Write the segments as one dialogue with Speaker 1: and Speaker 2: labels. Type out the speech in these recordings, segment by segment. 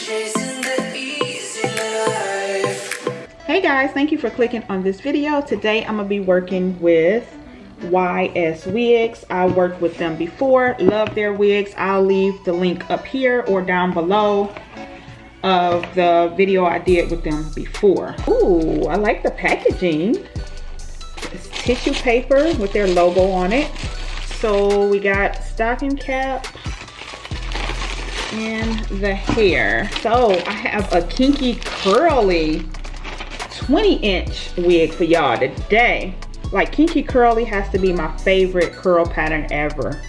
Speaker 1: Hey guys, thank you for clicking on this video. Today I'm gonna be working with YSwigs. I worked with them before, love their wigs. I'll leave the link up here or down below of the video I did with them before. Ooh, I like the packaging. It's tissue paper with their logo on it. So we got stocking cap and the hair. So I have a Kinky curly 20-inch wig for y'all today. Like, Kinky curly has to be my favorite curl pattern ever.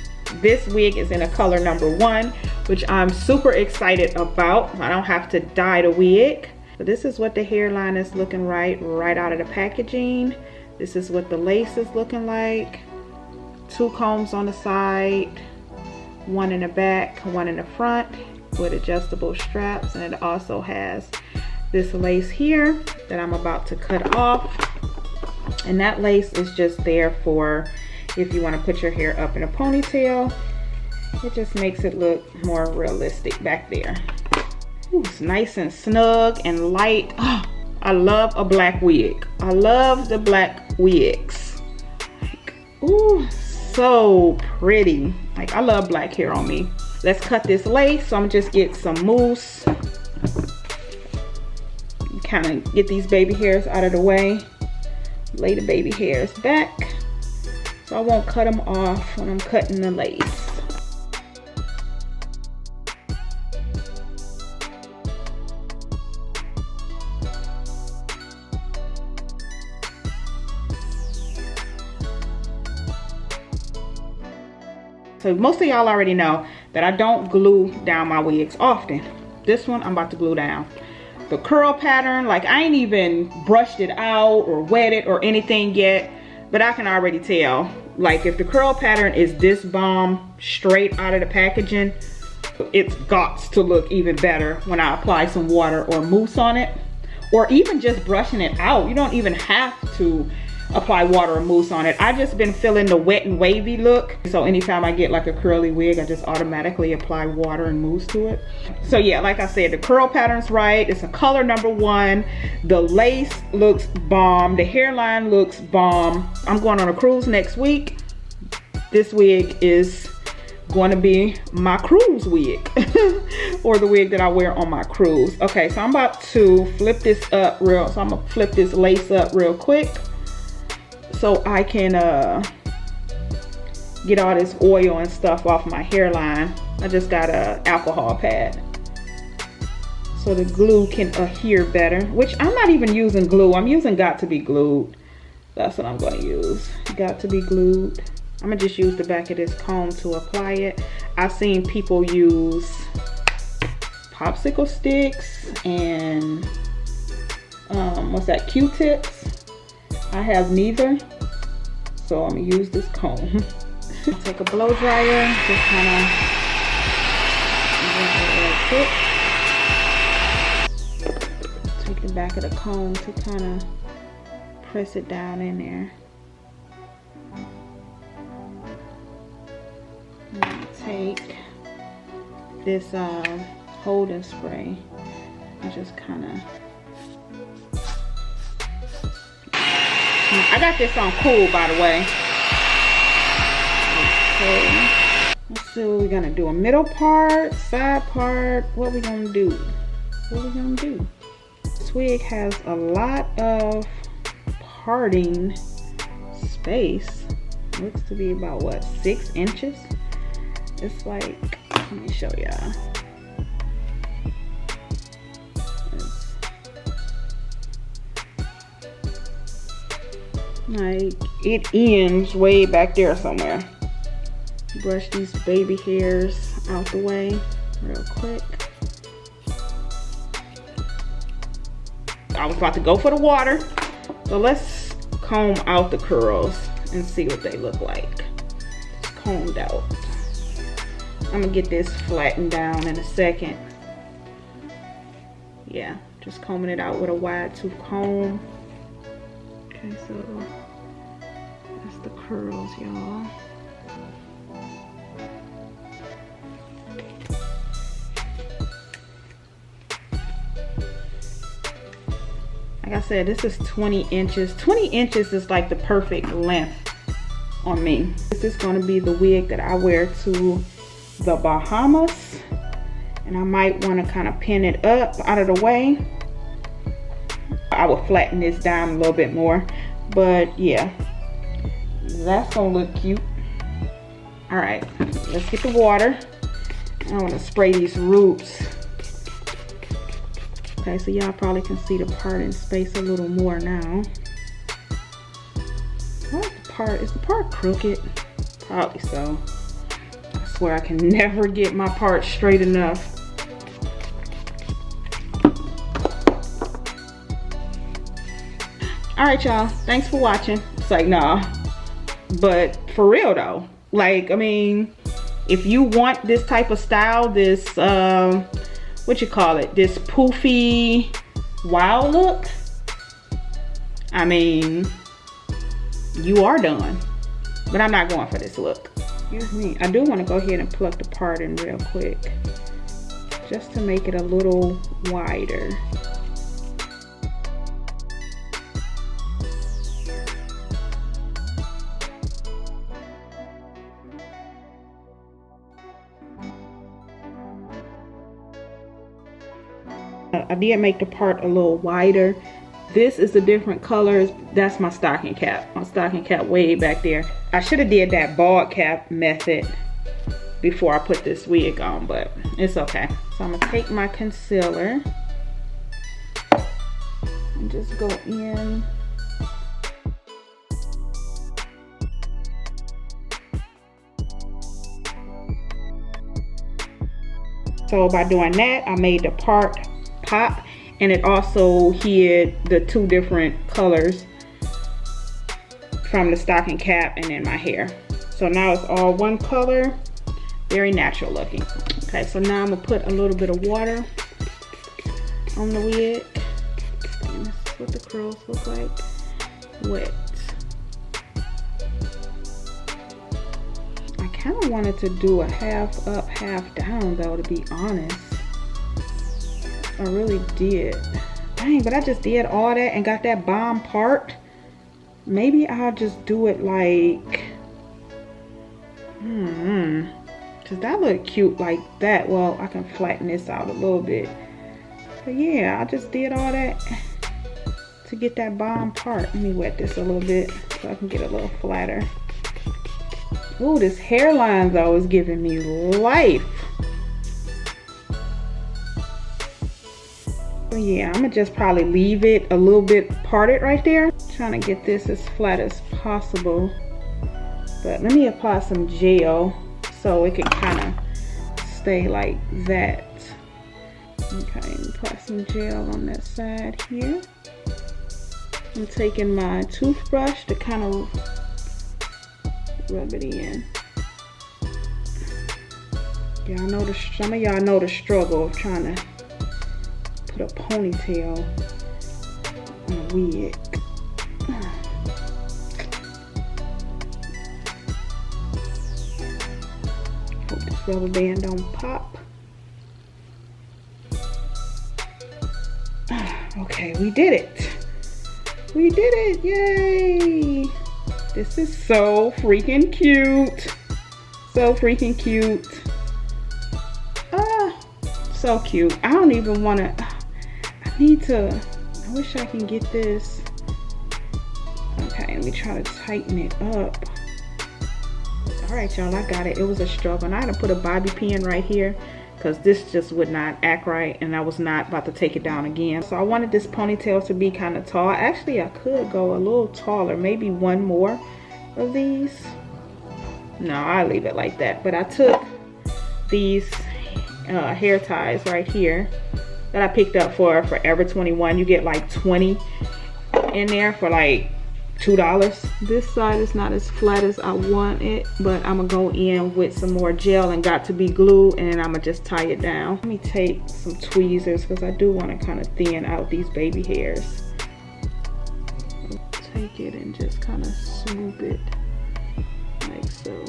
Speaker 1: This wig is in a color number 1, which I'm super excited about. I don't have to dye the wig. So this is what the hairline is looking right out of the packaging. This is what the lace is looking like. 2 combs on the side, 1 in the back, 1 in the front with adjustable straps, and it also has this lace here that I'm about to cut off. And that lace is just there for if you want to put your hair up in a ponytail. It just makes it look more realistic back there. Ooh, it's nice and snug and light. Oh, I love a black wig. I love the black wigs. Like, ooh, so pretty. Like, I love black hair on me. Let's cut this lace. So I'm gonna just get some mousse. Kind of get these baby hairs out of the way. Lay the baby hairs back so I won't cut them off when I'm cutting the lace. So most of y'all already know that I don't glue down my wigs often. This one I'm about to glue down. The curl pattern, like, I ain't even brushed it out or wet it or anything yet, but I can already tell, like, if the curl pattern is this bomb straight out of the packaging, it's got to look even better when I apply some water or mousse on it, or even just brushing it out. You don't even have to apply water or mousse on it. I just been feeling the wet and wavy look, so anytime I get like a curly wig, I just automatically apply water and mousse to it. So yeah, like I said, the curl pattern's right. It's a color number 1. The lace looks bomb. The hairline looks bomb. I'm going on a cruise next week. This wig is going to be my cruise wig or the wig that I wear on my cruise. Okay, so I'm about to flip this up so I'm gonna flip this lace up real quick so I can get all this oil and stuff off my hairline. I just got a alcohol pad so the glue can adhere better, which I'm not even using glue. I'm using Got to Be Glued. That's what I'm going to use. Got to Be Glued. I'm gonna just use the back of this comb to apply it. I've seen people use popsicle sticks and what's that, Q-tips. I have neither, so I'm gonna use this comb. Take a blow dryer, just kind of take the back of the comb to kind of press it down in there. Take this holding spray and just kind of, I got this on cool, by the way. Okay, let's see what we're gonna do. A middle part, side part. What we gonna do? What we gonna do? This wig has a lot of parting space. Looks to be about what, 6 inches? It's like, let me show y'all. Like, it ends way back there somewhere. Brush these baby hairs out the way real quick. I was about to go for the water, so let's comb out the curls and see what they look like. It's combed out. I'm gonna get this flattened down in a second. Yeah, just combing it out with a wide tooth comb. Okay, so that's the curls, y'all. Like I said, this is 20 inches. 20 inches is like the perfect length on me. This is going to be the wig that I wear to the Bahamas. And I might want to kind of pin it up out of the way. I will flatten this down a little bit more. But yeah, that's going to look cute. All right, let's get the water. I want to spray these roots. Okay, so y'all probably can see the part in space a little more now. Is the part crooked? Probably so. I swear I can never get my part straight enough. All right, y'all, thanks for watching. It's like, nah, but for real though, like, I mean, if you want this type of style, this what you call it, this poofy wild look, I mean, you are done. But I'm not going for this look. Excuse me. I do want to go ahead and pluck the part in real quick, just to make it a little wider. I did make the part a little wider. This is the different colors. That's my stocking cap. My stocking cap way back there. I should have did that bald cap method before I put this wig on, but it's okay. So I'm gonna take my concealer and just go in. So by doing that, I made the part pop, and it also hid the two different colors from the stocking cap and in my hair. So now it's all one color, very natural looking. Okay, so now I'm gonna put a little bit of water on the wig. And this is what the curls look like, wet. I kind of wanted to do a half up, half down though, to be honest. I really did. Dang, but I just did all that and got that bomb part. Maybe I'll just do it like, cause that look cute like that. Well, I can flatten this out a little bit. But yeah, I just did all that to get that bomb part. Let me wet this a little bit so I can get a little flatter. Ooh, this hairline though is giving me life. Yeah, I'm gonna just probably leave it a little bit parted right there. Trying to get this as flat as possible. But let me apply some gel so it can kind of stay like that. Okay, apply some gel on that side here. I'm taking my toothbrush to kind of rub it in. Yeah, I know some of y'all know the struggle of trying to put a ponytail on a wig. Hope this rubber band don't pop. Okay, we did it. We did it, yay! This is so freaking cute. So freaking cute. So cute. I don't even want to, I wish I can get this. Okay, let me try to tighten it up. All right, y'all, I got it. It was a struggle. And I had to put a bobby pin right here because this just would not act right, and I was not about to take it down again. So I wanted this ponytail to be kind of tall. Actually, I could go a little taller, maybe one more of these. No, I'll leave it like that. But I took these hair ties right here that I picked up for Forever 21. You get like 20 in there for like $2. This side is not as flat as I want it, but I'm gonna go in with some more gel and got to be glue, and then I'm gonna just tie it down. Let me take some tweezers because I do want to kind of thin out these baby hairs. Take it and just kind of swoop it like so.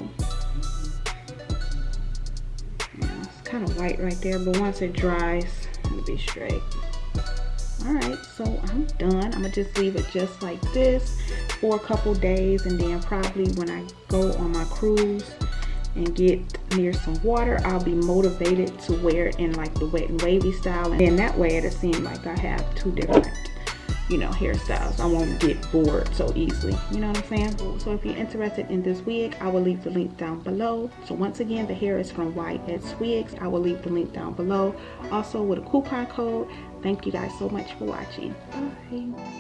Speaker 1: Yeah, it's kind of white right there, but once it dries, it'll be straight. All right, so I'm done. I'm gonna just leave it just like this for a couple days, and then probably when I go on my cruise and get near some water, I'll be motivated to wear it in like the wet and wavy style, and then that way it'll seem like I have two different, you know, hairstyles. I won't get bored so easily, you know what I'm saying? So if you're interested in this wig, I will leave the link down below. So once again, the hair is from YSwigs. I will leave the link down below, also with a coupon code. Thank you guys so much for watching. Bye.